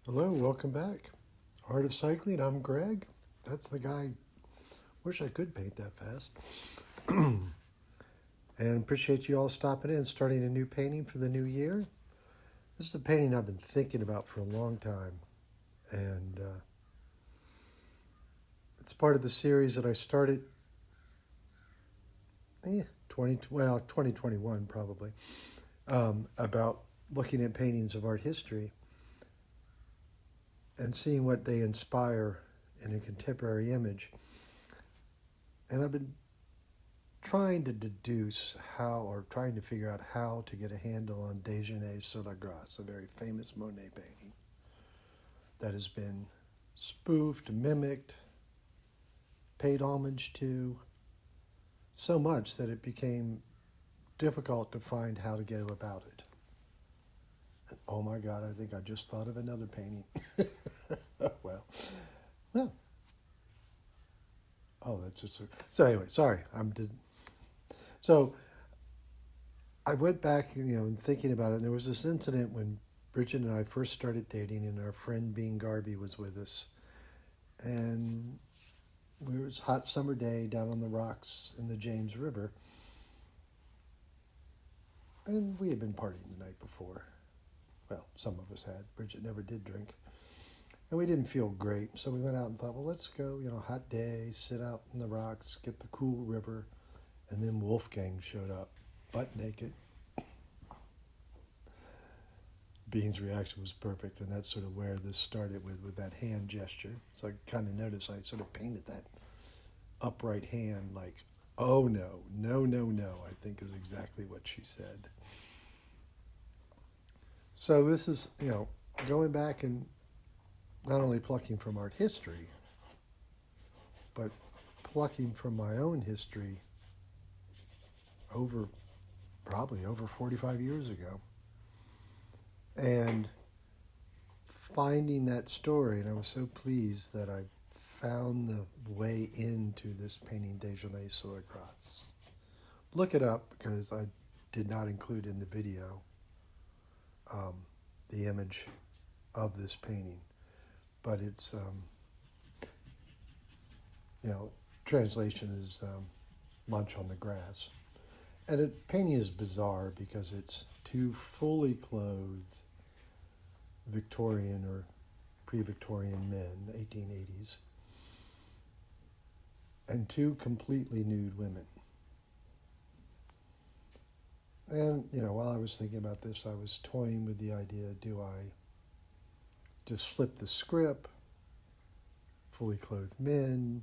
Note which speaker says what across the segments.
Speaker 1: Hello, welcome back. Art of Cycling, I'm Greg. That's the guy. Wish I could paint that fast. And appreciate you all stopping in, starting a new painting for the new year. This is a painting I've been thinking about for a long time. And it's part of the series that I started 2021 probably, about looking at paintings of art history and seeing what they inspire in a contemporary image. And I've been trying to deduce how, or trying to figure out how to get a handle on Déjeuner sur la Grasse, a very famous Monet painting that has been spoofed, mimicked, paid homage to, so much that it became difficult to find how to get about it. And oh my God, I think I just thought of another painting. well, well. Oh, that's just so. Anyway, sorry. So I went back, and thinking about it. And there was this incident when Bridget and I first started dating, and our friend Bean Garby was with us, and it was a hot summer day down on the rocks in the James River, and we had been partying the night before. Well, some of us had. Bridget never did drink. And we didn't feel great, so we went out and thought, well, let's go, hot day, sit out in the rocks, get the cool river. And then Wolfgang showed up, butt naked. Bean's reaction was perfect, and that's sort of where this started with that hand gesture. So I kind of noticed I sort of painted that upright hand like, oh no, no, no, no, I think is exactly what she said. So this is, going back and not only plucking from art history, but plucking from my own history probably over 45 years ago. And finding that story, and I was so pleased that I found the way into this painting, Déjeuner sur la Grasse. Look it up, because I did not include in the video the image of this painting. But it's, translation is lunch on the grass. And the painting is bizarre because it's two fully clothed Victorian or pre-Victorian men, 1880s, and two completely nude women. And, while I was thinking about this, I was toying with the idea, do I just flip the script, fully clothed men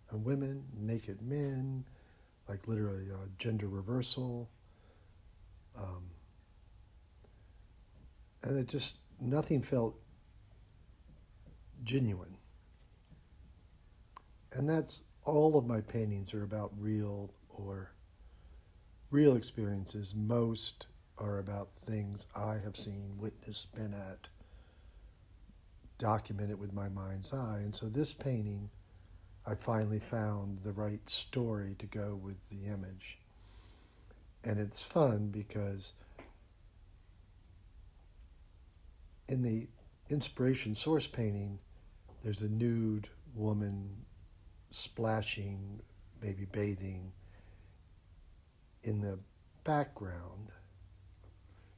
Speaker 1: and women, naked men, like literally gender reversal. And it just, nothing felt genuine. And that's all of my paintings are about real experiences. Most are about things I have seen, witnessed, been at, documented with my mind's eye. And so this painting, I finally found the right story to go with the image. And it's fun because in the inspiration source painting, there's a nude woman splashing, maybe bathing, in the background.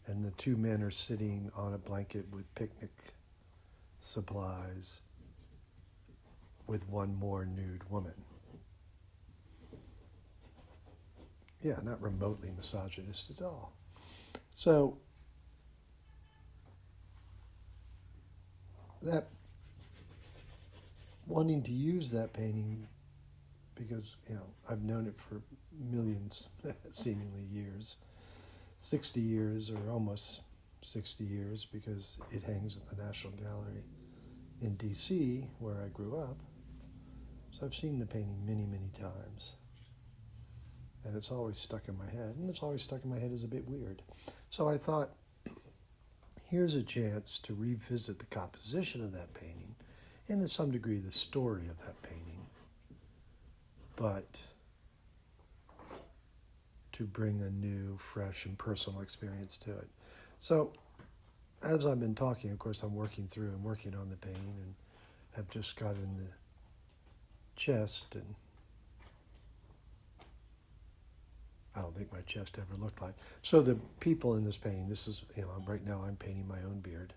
Speaker 1: And the two men are sitting on a blanket with picnic supplies with one more nude woman. Yeah, not remotely misogynist at all. So that wanting to use that painting because, I've known it for millions, seemingly years, 60 years or almost 60 years, because it hangs at the National Gallery in D.C., where I grew up. So I've seen the painting many, many times. And it's always stuck in my head. And it's always stuck in my head as a bit weird. So I thought, here's a chance to revisit the composition of that painting and to some degree the story of that painting, but to bring a new, fresh, and personal experience to it. So as I've been talking, of course, I'm working through and working on the painting, and have just got in the chest, and I don't think my chest ever looked like. So the people in this painting, this is, right now I'm painting my own beard,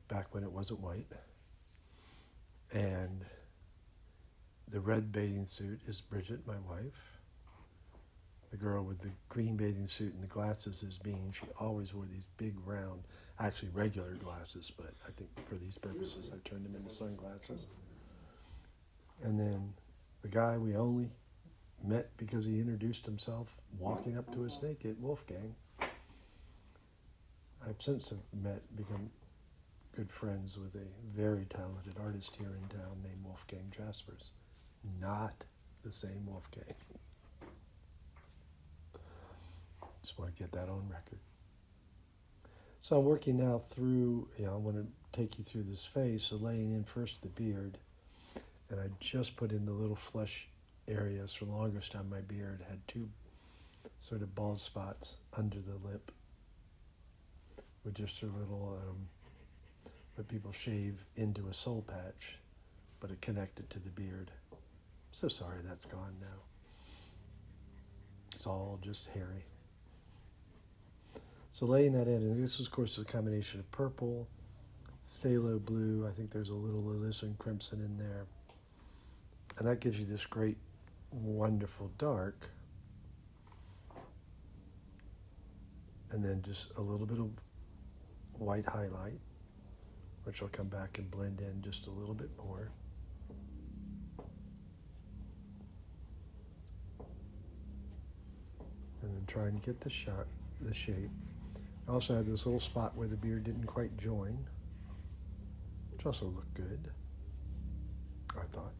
Speaker 1: back when it wasn't white. And the red bathing suit is Bridget, my wife. The girl with the green bathing suit and the glasses is Bean. She always wore these big round, actually regular glasses, but I think for these purposes I turned them into sunglasses. And then the guy we only met because he introduced himself walking up to us naked, Wolfgang. I've since become good friends with a very talented artist here in town named Wolfgang Jaspers. Not the same Wolfgang. Just want to get that on record. So I'm working now through, I want to take you through this face, so laying in first the beard, and I just put in the little flesh areas. For the longest time my beard had two sort of bald spots under the lip, with just a little, what people shave into a soul patch, but it connected to the beard. I'm so sorry that's gone now. It's all just hairy. So laying that in, and this is, of course, a combination of purple, phthalo blue, I think there's a little alizarin crimson in there, and that gives you this great, wonderful dark, and then just a little bit of white highlight, which will come back and blend in just a little bit more. And then trying to get the shape. I also had this little spot where the beard didn't quite join, which also looked good, I thought.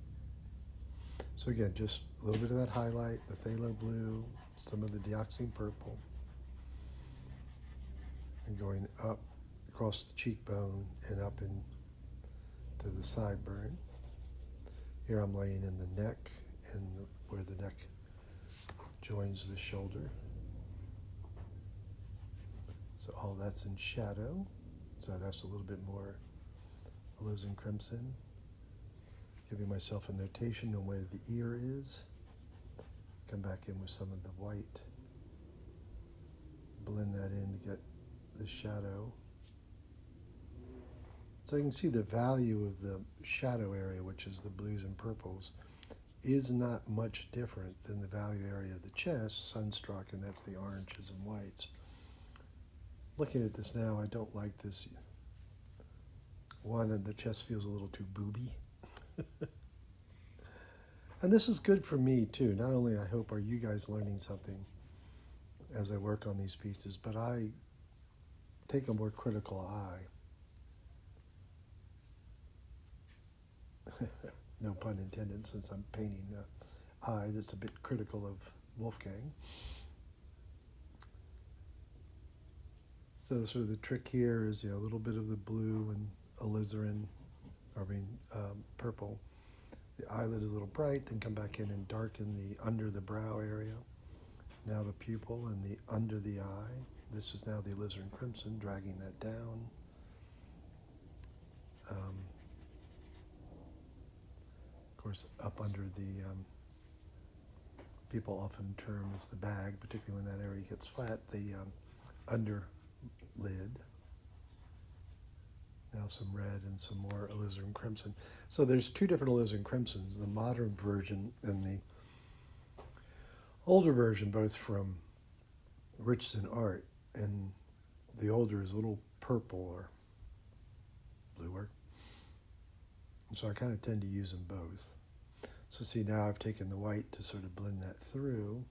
Speaker 1: So again, just a little bit of that highlight, the phthalo blue, some of the dioxazine purple, and going up across the cheekbone and up into the sideburn. Here I'm laying in the neck and where the neck joins the shoulder. So all that's in shadow. So that's a little bit more alizarin crimson. Giving myself a notation on where the ear is. Come back in with some of the white. Blend that in to get the shadow. So you can see the value of the shadow area, which is the blues and purples, is not much different than the value area of the chest, sunstruck, and that's the oranges and whites. Looking at this now, I don't like this one, and the chest feels a little too booby. And this is good for me too. Not only, I hope, are you guys learning something as I work on these pieces, but I take a more critical eye. No pun intended, since I'm painting an eye that's a bit critical of Wolfgang. So sort of the trick here is, a little bit of the blue and alizarin, purple. The eyelid is a little bright, then come back in and darken the under the brow area. Now the pupil and the under the eye. This is now the alizarin crimson, dragging that down. Of course, up under the, people often term as the bag, particularly when that area gets flat, the under lid. Now some red and some more alizarin crimson. So there's two different alizarin crimsons, the modern version and the older version, both from Richardson Art, and the older is a little purple or bluer. So I kind of tend to use them both. So see, now I've taken the white to sort of blend that through.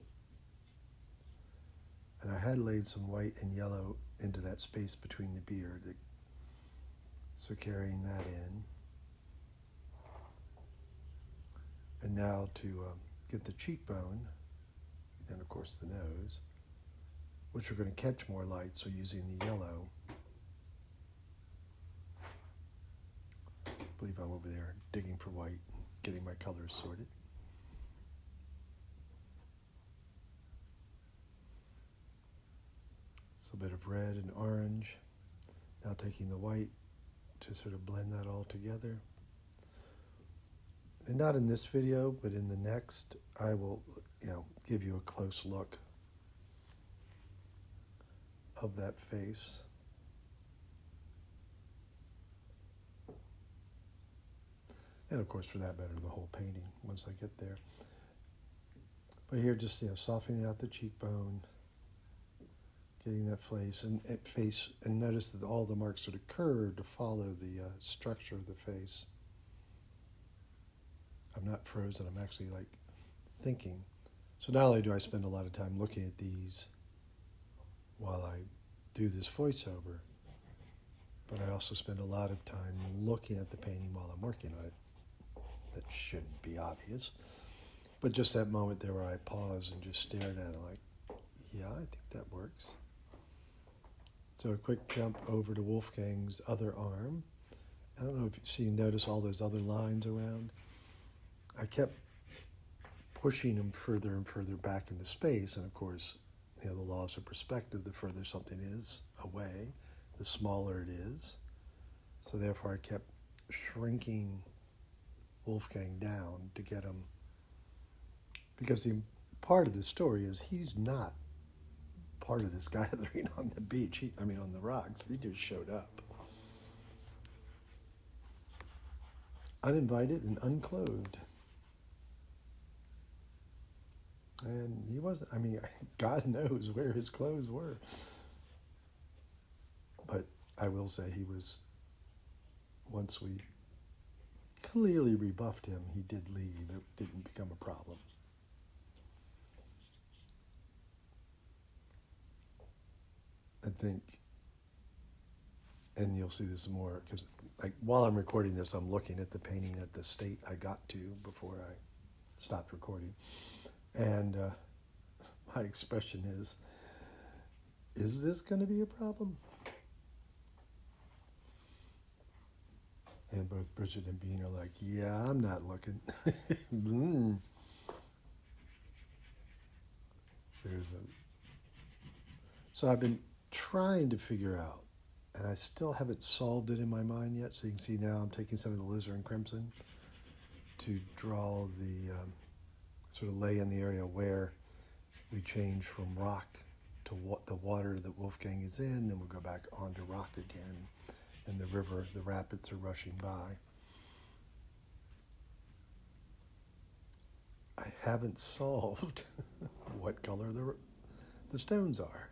Speaker 1: And I had laid some white and yellow into that space between the beard. So carrying that in. And now to get the cheekbone, and of course the nose, which we're going to catch more light, so using the yellow. I believe I'm over there digging for white, getting my colors sorted. So a bit of red and orange. Now taking the white to sort of blend that all together. And not in this video, but in the next, I will, give you a close look of that face. And of course, for that matter, the whole painting once I get there. But here, just softening out the cheekbone, getting that face, and notice that all the marks sort of curve to follow the structure of the face. I'm not frozen. I'm actually thinking. So not only do I spend a lot of time looking at these while I do this voiceover, but I also spend a lot of time looking at the painting while I'm working on it. That shouldn't be obvious. But just that moment there where I paused and just stared at it yeah, I think that works. So a quick jump over to Wolfgang's other arm. I don't know if you notice all those other lines around. I kept pushing them further and further back into space, and of course, the laws of perspective, the further something is away, the smaller it is. So therefore I kept shrinking Wolfgang down to get him, because the part of the story is he's not part of this gathering on the beach, on the rocks. He just showed up. Uninvited and unclothed. And he wasn't, God knows where his clothes were. But I will say he was, once we clearly rebuffed him, he did leave. It didn't become a problem. I think, and you'll see this more, because while I'm recording this, I'm looking at the painting at the state I got to before I stopped recording. And my expression is this going to be a problem? And both Bridget and Bean are like, yeah, I'm not looking. So I've been trying to figure out, and I still haven't solved it in my mind yet. So you can see now I'm taking some of the alizarin crimson to draw the, sort of lay in the area where we change from rock to the water that Wolfgang is in, then we'll go back onto rock again, and the river, the rapids are rushing by. I haven't solved what color the stones are.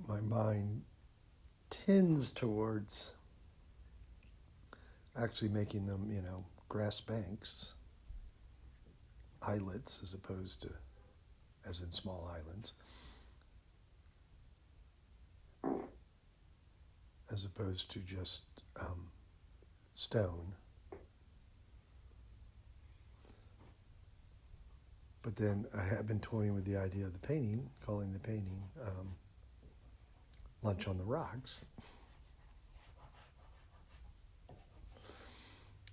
Speaker 1: My mind tends towards actually making them, grass banks, islets, as opposed to, as in small islands, as opposed to just stone. But then I have been toying with the idea of the painting, calling the painting Lunch on the Rocks.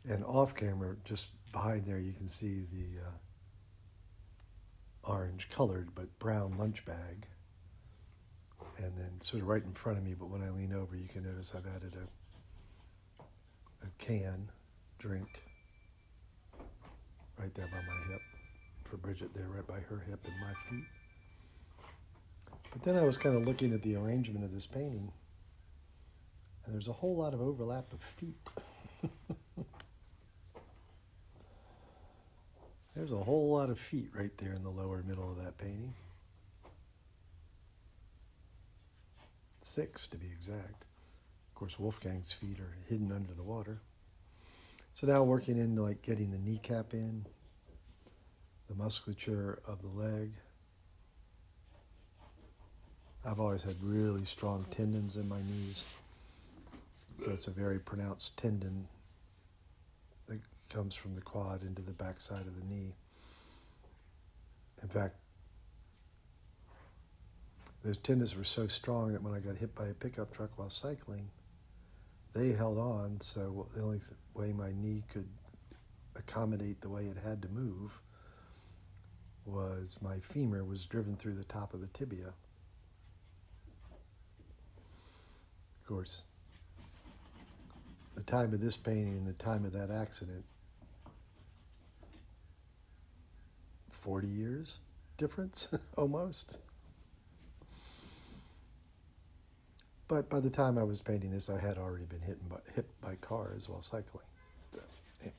Speaker 1: And off camera, just behind there, you can see the orange colored but brown lunch bag. And then sort of right in front of me, but when I lean over, you can notice I've added a can drink right there by my hip. For Bridget there, right by her hip and my feet. But then I was kind of looking at the arrangement of this painting, and there's a whole lot of overlap of feet. There's a whole lot of feet right there in the lower middle of that painting. 6 to be exact. Of course, Wolfgang's feet are hidden under the water. So now working into getting the kneecap in, the musculature of the leg. I've always had really strong tendons in my knees. So it's a very pronounced tendon that comes from the quad into the backside of the knee. In fact, those tendons were so strong that when I got hit by a pickup truck while cycling, they held on, so the only way my knee could accommodate the way it had to move was my femur was driven through the top of the tibia. Of course, the time of this painting and the time of that accident, 40 years difference, almost. But by the time I was painting this, I had already been hit by cars while cycling. So, it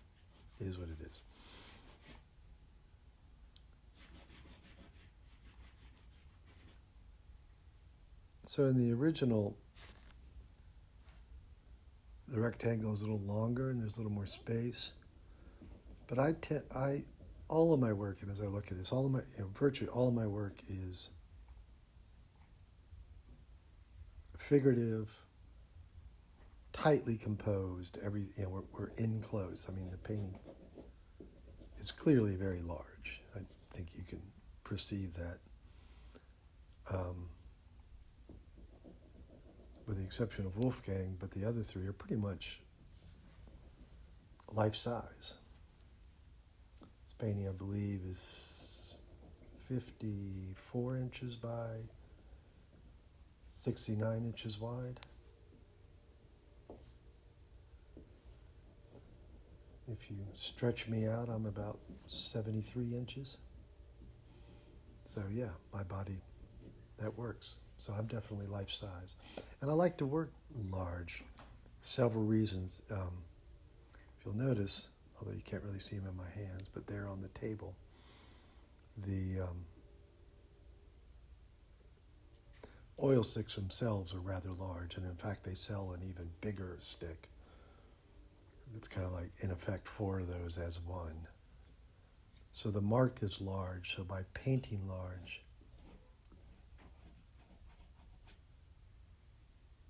Speaker 1: is what it is. So in the original, the rectangle is a little longer and there's a little more space. But all of my work, and as I look at this, virtually all of my work is figurative, tightly composed. We're in close. I mean, the painting is clearly very large. I think you can perceive that. With the exception of Wolfgang, but the other three are pretty much life size. This painting, I believe, is 54 inches by 69 inches wide. If you stretch me out, I'm about 73 inches. So yeah, my body, that works. So I'm definitely life size. And I like to work large. Several reasons. If you'll notice, although you can't really see them in my hands, but they're on the table. The oil sticks themselves are rather large, and in fact they sell an even bigger stick. It's kind of like, in effect, 4 of those as one. So the mark is large, so by painting large,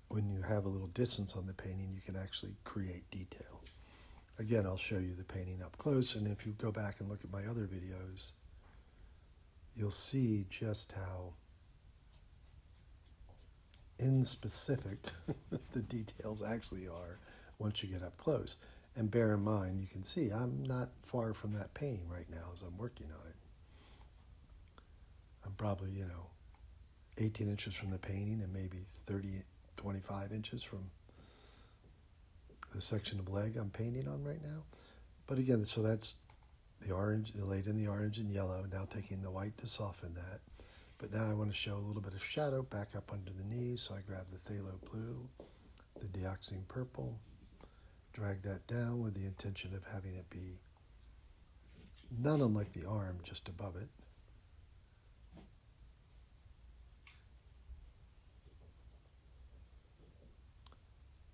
Speaker 1: when you have a little distance on the painting, you can actually create detail. Again, I'll show you the painting up close, and if you go back and look at my other videos, you'll see just how inspecific the details actually are once you get up close. And bear in mind, you can see I'm not far from that painting right now as I'm working on it. I'm probably, 18 inches from the painting and maybe 25 inches from the section of leg I'm painting on right now. But again, so that's the orange, laid in the orange and yellow, now taking the white to soften that. But now I want to show a little bit of shadow back up under the knees, so I grab the phthalo blue, the dioxine purple, drag that down with the intention of having it be not unlike the arm, just above it.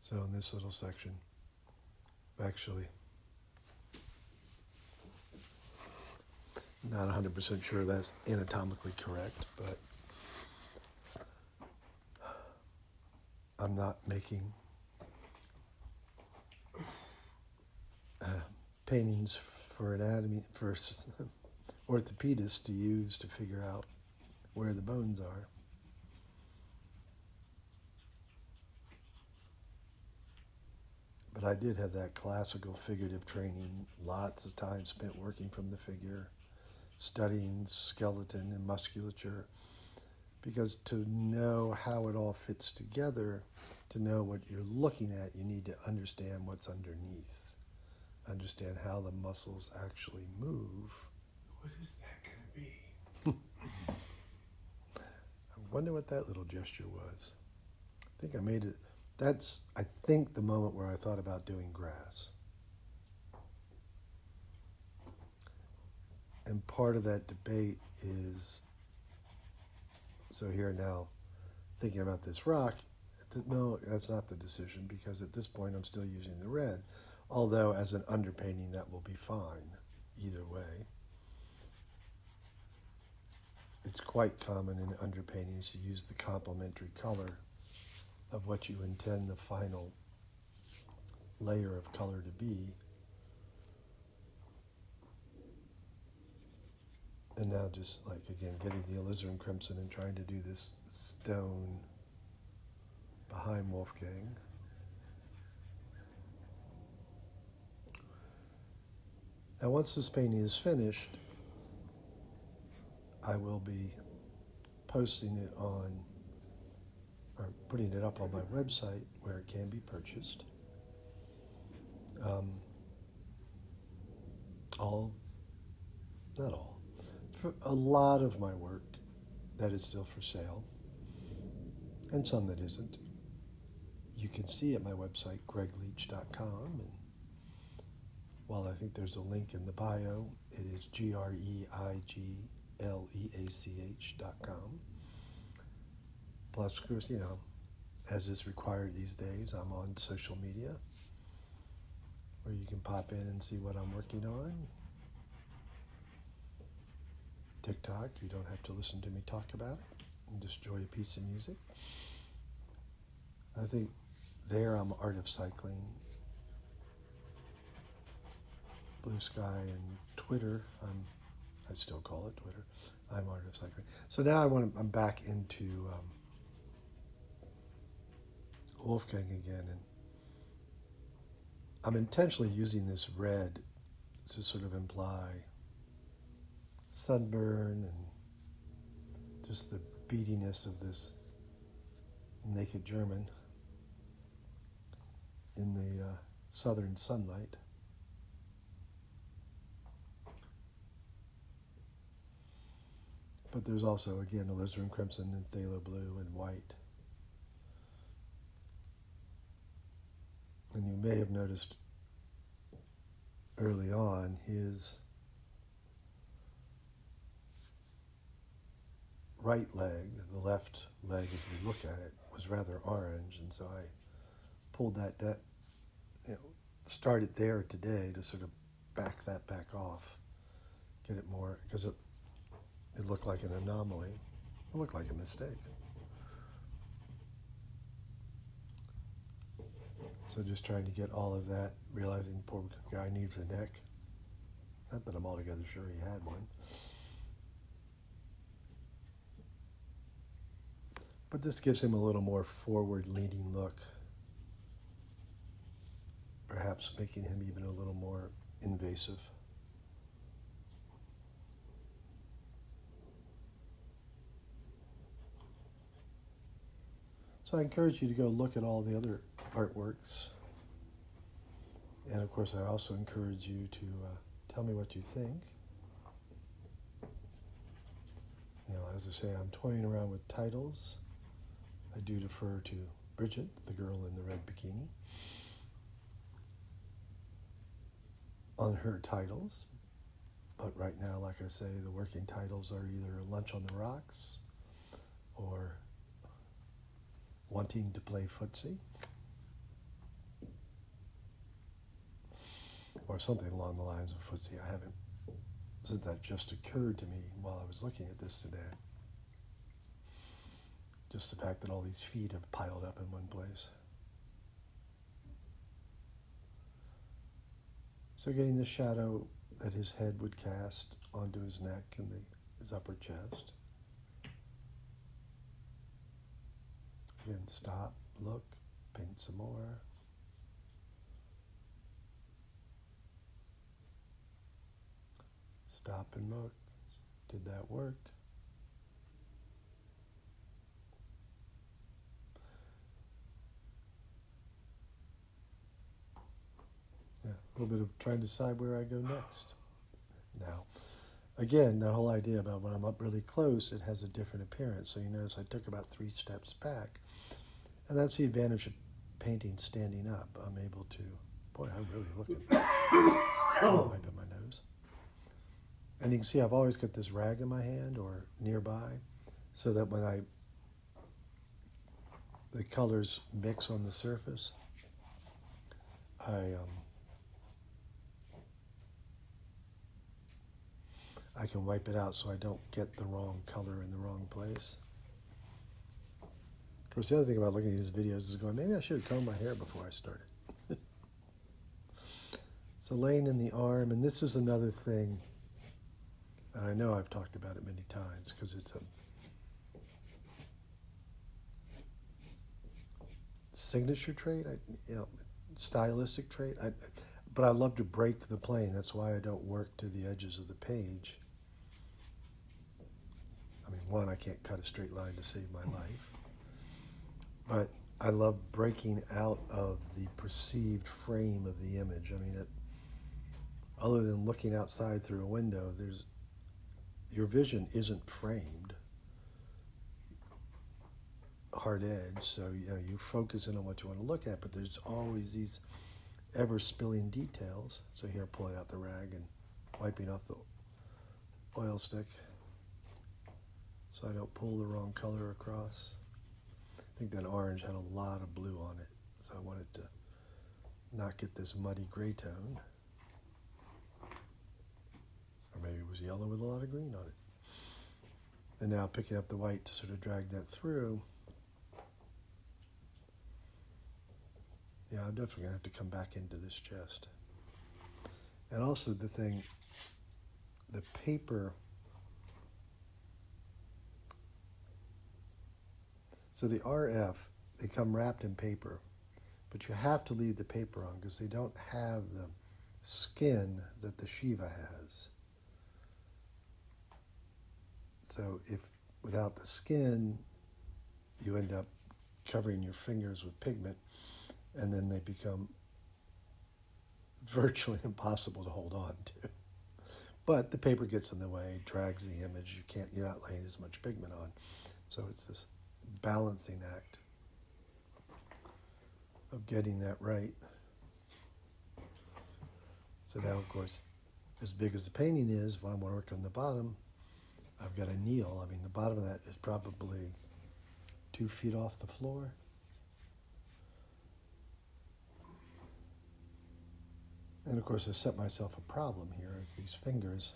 Speaker 1: So in this little section, actually, not 100% sure that's anatomically correct, but I'm not making paintings for anatomy, for orthopedists to use to figure out where the bones are. But I did have that classical figurative training, lots of time spent working from the figure, studying skeleton and musculature, because to know how it all fits together, to know what you're looking at, you need to understand what's underneath, understand how the muscles actually move.
Speaker 2: What is that going to be?
Speaker 1: I wonder what that little gesture was. I think I made it. That's, I think, the moment where I thought about doing grass. And part of that debate is, so here now, thinking about this rock, no, that's not the decision, because at this point I'm still using the red, although as an underpainting that will be fine either way. It's quite common in underpaintings to use the complementary color of what you intend the final layer of color to be. And now just like, again, getting the alizarin crimson and trying to do this stone behind Wolfgang. Now once this painting is finished, I will be posting it on, or putting it up on my website where it can be purchased. Not all, for a lot of my work that is still for sale, and some that isn't, you can see at my website, greigleach.com, and while I think there's a link in the bio, it is greigleach.com. Plus, of course, as is required these days, I'm on social media where you can pop in and see what I'm working on. TikTok, you don't have to listen to me talk about it. You just enjoy a piece of music. I think there I'm Art of Cycling. Blue Sky and Twitter, I still call it Twitter. I'm Art of Cycling. So now I'm back into Wolfgang again, and I'm intentionally using this red to sort of imply sunburn and just the beatiness of this naked German in the southern sunlight. But there's also, again, alizarin crimson and phthalo blue and white. And you may have noticed early on his right leg, the left leg as we look at it, was rather orange, and so I pulled that started there today to sort of back that back off, get it more, because it looked like an anomaly. It looked like a mistake. So just trying to get all of that, realizing poor guy needs a neck. Not that I'm altogether sure he had one. But this gives him a little more forward-leaning look, perhaps making him even a little more invasive. So I encourage you to go look at all the other artworks. And of course, I also encourage you to tell me what you think. As I say, I'm toying around with titles. I do defer to Bridget, the girl in the red bikini, on her titles. But right now, like I say, the working titles are either Lunch on the Rocks or Wanting to Play Footsie, or something along the lines of footsie. I haven't, since that just occurred to me while I was looking at this today. Just the fact that all these feet have piled up in one place. So getting the shadow that his head would cast onto his neck and his upper chest. Again, stop, look, paint some more. Stop and look. Did that work? Yeah, a little bit of trying to decide where I go next. Now, again, that whole idea about when I'm up really close, it has a different appearance. So you notice I took about 3 steps back. And that's the advantage of painting standing up. I'm able to, boy, I'm really looking. Oh, wipe at my nose. And you can see I've always got this rag in my hand or nearby, so that when the colors mix on the surface, I can wipe it out so I don't get the wrong color in the wrong place. Of course, the other thing about looking at these videos is going, maybe I should have combed my hair before I started. So laying in the arm, and this is another thing, and I know I've talked about it many times because it's a signature trait, stylistic trait. But I love to break the plane. That's why I don't work to the edges of the page. one, I can't cut a straight line to save my life. But I love breaking out of the perceived frame of the image. I mean, other than looking outside through a window, your vision isn't framed, hard edge, so you focus in on what you want to look at, but there's always these ever spilling details. So here, pulling out the rag and wiping off the oil stick so I don't pull the wrong color across. I think that orange had a lot of blue on it, so I wanted to not get this muddy gray tone. Or maybe it was yellow with a lot of green on it. And now picking up the white to sort of drag that through. Yeah, I'm definitely going to have to come back into this chest. And also the paper. So the RF, they come wrapped in paper, but you have to leave the paper on because they don't have the skin that the Shiva has. So if without the skin, you end up covering your fingers with pigment, and then they become virtually impossible to hold on to. But the paper gets in the way, drags the image. You're not laying as much pigment on. So it's this balancing act of getting that right. So now, of course, as big as the painting is, if I want to work on the bottom, I've got to kneel. I mean, the bottom of that is probably 2 feet off the floor. And of course, I set myself a problem here as these fingers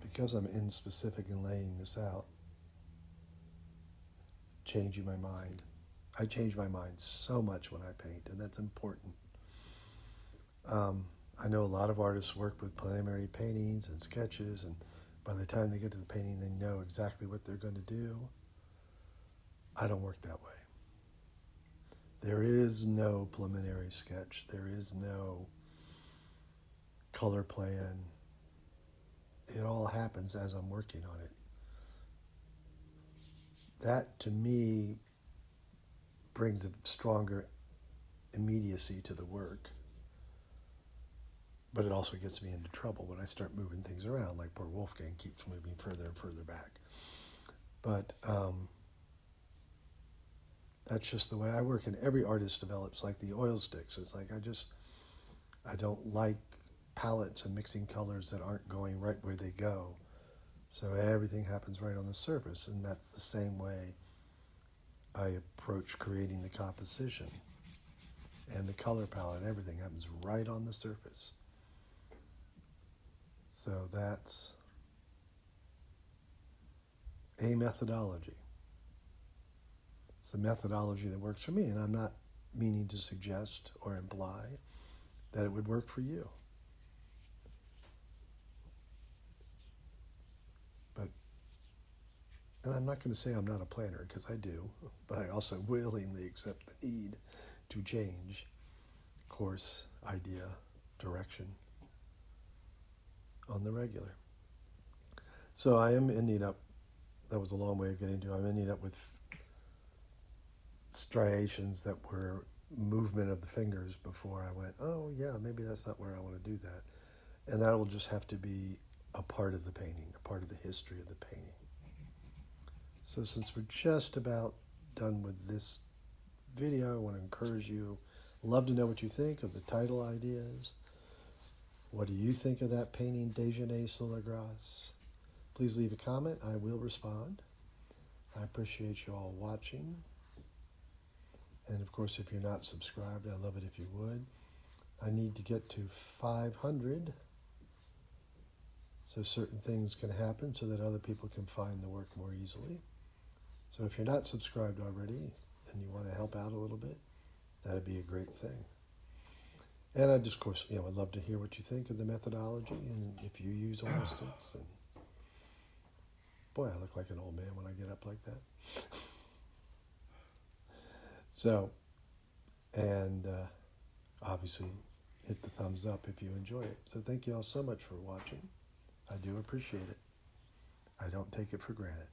Speaker 1: because I'm inspecific in laying this out, changing my mind. I change my mind so much when I paint, and that's important. I know a lot of artists work with preliminary paintings and sketches, and by the time they get to the painting, they know exactly what they're going to do. I don't work that way. There is no preliminary sketch. There is no color plan. It all happens as I'm working on it. That, to me, brings a stronger immediacy to the work. But it also gets me into trouble when I start moving things around, like poor Wolfgang keeps moving further and further back. But that's just the way I work, and every artist develops like the oil sticks. It's like I don't like palettes and mixing colors that aren't going right where they go. So everything happens right on the surface, and that's the same way I approach creating the composition. And the color palette, everything happens right on the surface. So that's a methodology. It's the methodology that works for me, and I'm not meaning to suggest or imply that it would work for you. And I'm not going to say I'm not a planner, because I do, but I also willingly accept the need to change course, idea, direction on the regular. So I am ending up, that was a long way of getting to, I'm ending up with striations that were movement of the fingers before I went, oh yeah, maybe that's not where I want to do that. And that will just have to be a part of the painting, a part of the history of the painting. So since we're just about done with this video, I want to encourage you, love to know what you think of the title ideas. What do you think of that painting, Déjeuner sur la Grasse? Please leave a comment. I will respond. I appreciate you all watching. And of course, if you're not subscribed, I'd love it if you would. I need to get to 500 so certain things can happen so that other people can find the work more easily. So if you're not subscribed already and you want to help out a little bit, that'd be a great thing. And I just, of course, would love to hear what you think of the methodology and if you use oil sticks. And boy, I look like an old man when I get up like that. So, and obviously, hit the thumbs up if you enjoy it. So thank you all so much for watching. I do appreciate it. I don't take it for granted.